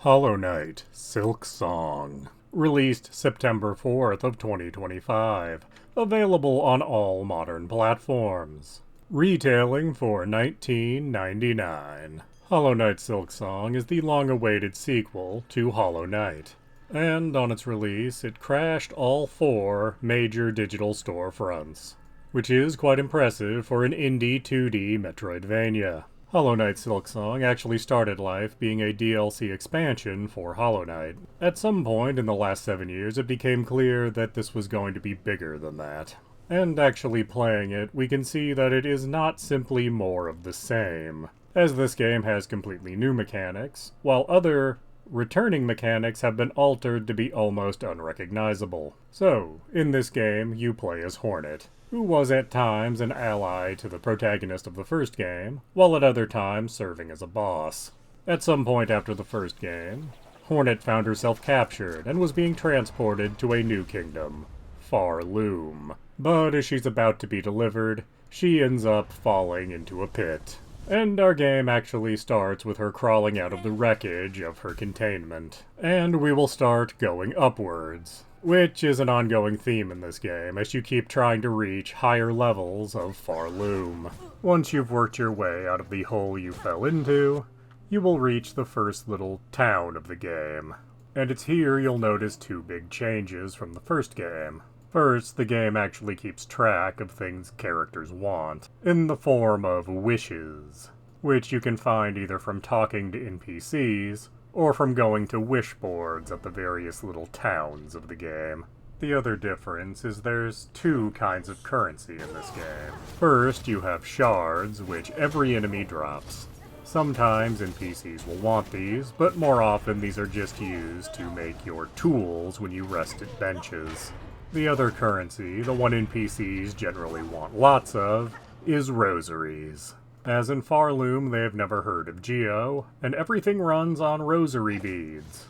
Hollow Knight Silksong, released September 4th of 2025, available on all modern platforms. Retailing for $19.99. Hollow Knight Silksong is the long-awaited sequel to Hollow Knight, and on its release it crashed all 4 major digital storefronts, which is quite impressive for an indie 2D metroidvania. Hollow Knight Silksong actually started life being a DLC expansion for Hollow Knight. At some point in the last 7 years it became clear that this was going to be bigger than that. And actually playing it, we can see that it is not simply more of the same, as this game has completely new mechanics, while other returning mechanics have been altered to be almost unrecognizable. So, in this game, you play as Hornet, who was at times an ally to the protagonist of the first game, while at other times serving as a boss. At some point after the first game, Hornet found herself captured and was being transported to a new kingdom, Farloom. But as she's about to be delivered, she ends up falling into a pit. And our game actually starts with her crawling out of the wreckage of her containment. And we will start going upwards, which is an ongoing theme in this game as you keep trying to reach higher levels of Farloom. Once you've worked your way out of the hole you fell into, you will reach the first little town of the game. And it's here you'll notice 2 big changes from the first game. First, the game actually keeps track of things characters want, in the form of wishes, which you can find either from talking to NPCs, or from going to wish boards at the various little towns of the game. The other difference is there's 2 kinds of currency in this game. First, you have shards, which every enemy drops. Sometimes NPCs will want these, but more often these are just used to make your tools when you rest at benches. The other currency, the one NPCs generally want lots of, is rosaries. As in Farloom, they have never heard of Geo, and everything runs on rosary beads,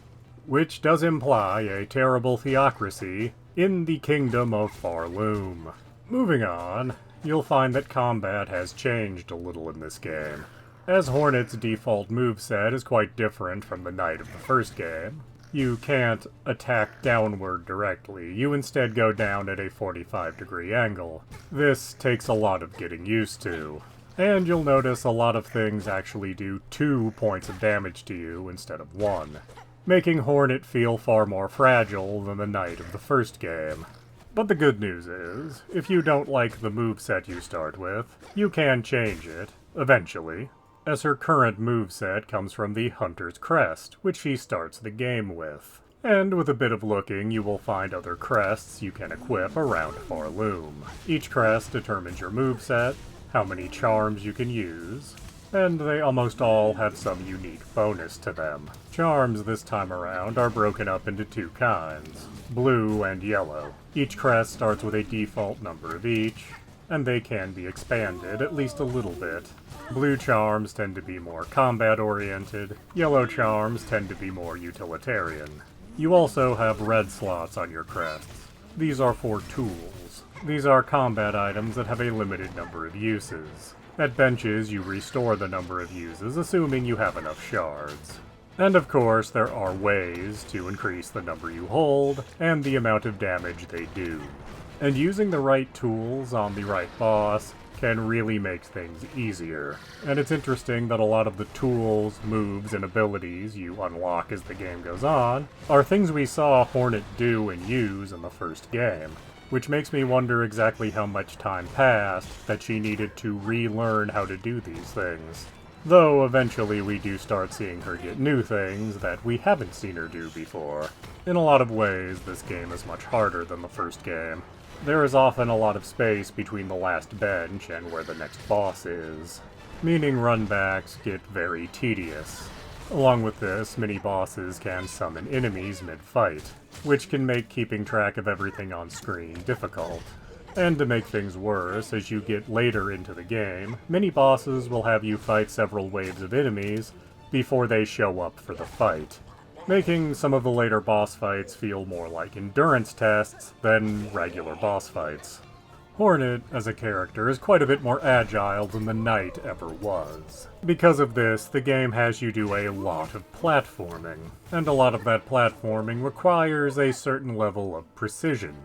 which does imply a terrible theocracy in the kingdom of Farloom. Moving on, you'll find that combat has changed a little in this game, as Hornet's default moveset is quite different from the Knight of the first game. You can't attack downward directly, you instead go down at a 45-degree angle. This takes a lot of getting used to. And you'll notice a lot of things actually do 2 points of damage to you instead of 1, making Hornet feel far more fragile than the Knight of the first game. But the good news is, if you don't like the moveset you start with, you can change it, eventually, as her current moveset comes from the Hunter's Crest, which she starts the game with. And with a bit of looking, you will find other crests you can equip around Farloom. Each crest determines your moveset, how many charms you can use, and they almost all have some unique bonus to them. Charms this time around are broken up into 2 kinds, blue and yellow. Each crest starts with a default number of each, and they can be expanded at least a little bit. Blue charms tend to be more combat-oriented, yellow charms tend to be more utilitarian. You also have red slots on your crests. These are for tools. These are combat items that have a limited number of uses. At benches, you restore the number of uses, assuming you have enough shards. And of course, there are ways to increase the number you hold, and the amount of damage they do. And using the right tools on the right boss can really make things easier. And it's interesting that a lot of the tools, moves, and abilities you unlock as the game goes on are things we saw Hornet do and use in the first game, which makes me wonder exactly how much time passed that she needed to relearn how to do these things. Though eventually we do start seeing her get new things that we haven't seen her do before. In a lot of ways, this game is much harder than the first game. There is often a lot of space between the last bench and where the next boss is, meaning runbacks get very tedious. Along with this, many bosses can summon enemies mid-fight, which can make keeping track of everything on screen difficult. And to make things worse, as you get later into the game, many bosses will have you fight several waves of enemies before they show up for the fight, making some of the later boss fights feel more like endurance tests than regular boss fights. Hornet, as a character, is quite a bit more agile than the Knight ever was. Because of this, the game has you do a lot of platforming, and a lot of that platforming requires a certain level of precision.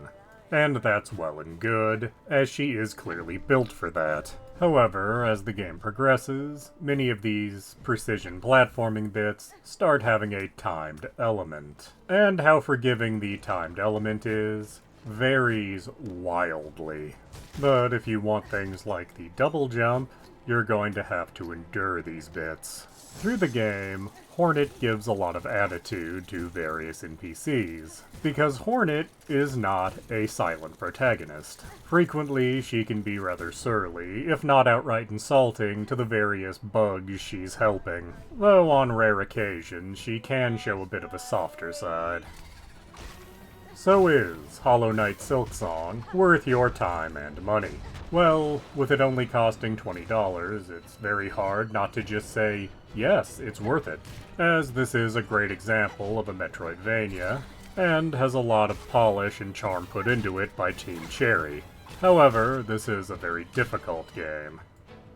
And that's well and good, as she is clearly built for that. However, as the game progresses, many of these precision platforming bits start having a timed element. And how forgiving the timed element is varies wildly. But if you want things like the double jump, you're going to have to endure these bits. Through the game, Hornet gives a lot of attitude to various NPCs, because Hornet is not a silent protagonist. Frequently, she can be rather surly, if not outright insulting, to the various bugs she's helping, though on rare occasions she can show a bit of a softer side. So is Hollow Knight Silksong worth your time and money? Well, with it only costing $20, it's very hard not to just say, yes, it's worth it, as this is a great example of a metroidvania, and has a lot of polish and charm put into it by Team Cherry. However, this is a very difficult game,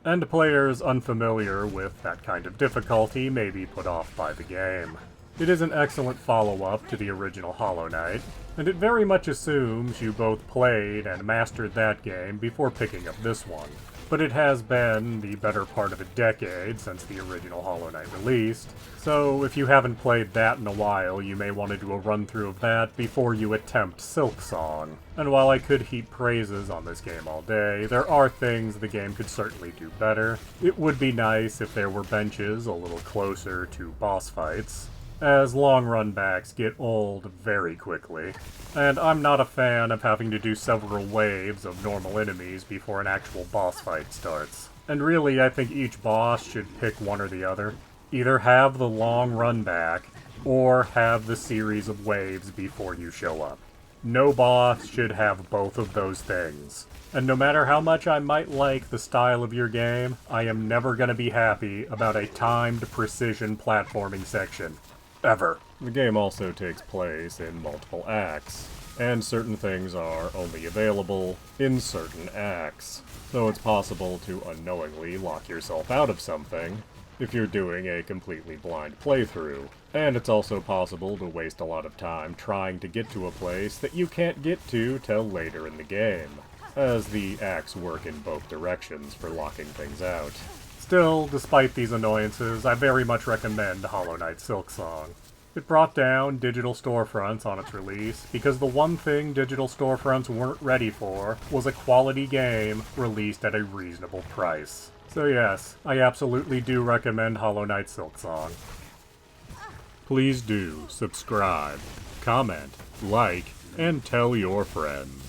and players unfamiliar with that kind of difficulty may be put off by the game. It is an excellent follow-up to the original Hollow Knight, and it very much assumes you both played and mastered that game before picking up this one. But it has been the better part of a decade since the original Hollow Knight released, so if you haven't played that in a while, you may want to do a run-through of that before you attempt Silksong. And while I could heap praises on this game all day, there are things the game could certainly do better. It would be nice if there were benches a little closer to boss fights, as long run backs get old very quickly. And I'm not a fan of having to do several waves of normal enemies before an actual boss fight starts. And really, I think each boss should pick one or the other. Either have the long run back, or have the series of waves before you show up. No boss should have both of those things. And no matter how much I might like the style of your game, I am never going to be happy about a timed precision platforming section. Ever. The game also takes place in multiple acts, and certain things are only available in certain acts, so it's possible to unknowingly lock yourself out of something if you're doing a completely blind playthrough, and it's also possible to waste a lot of time trying to get to a place that you can't get to till later in the game, as the acts work in both directions for locking things out. Still, despite these annoyances, I very much recommend Hollow Knight Silksong. It brought down digital storefronts on its release, because the one thing digital storefronts weren't ready for was a quality game released at a reasonable price. So yes, I absolutely do recommend Hollow Knight Silksong. Please do subscribe, comment, like, and tell your friends.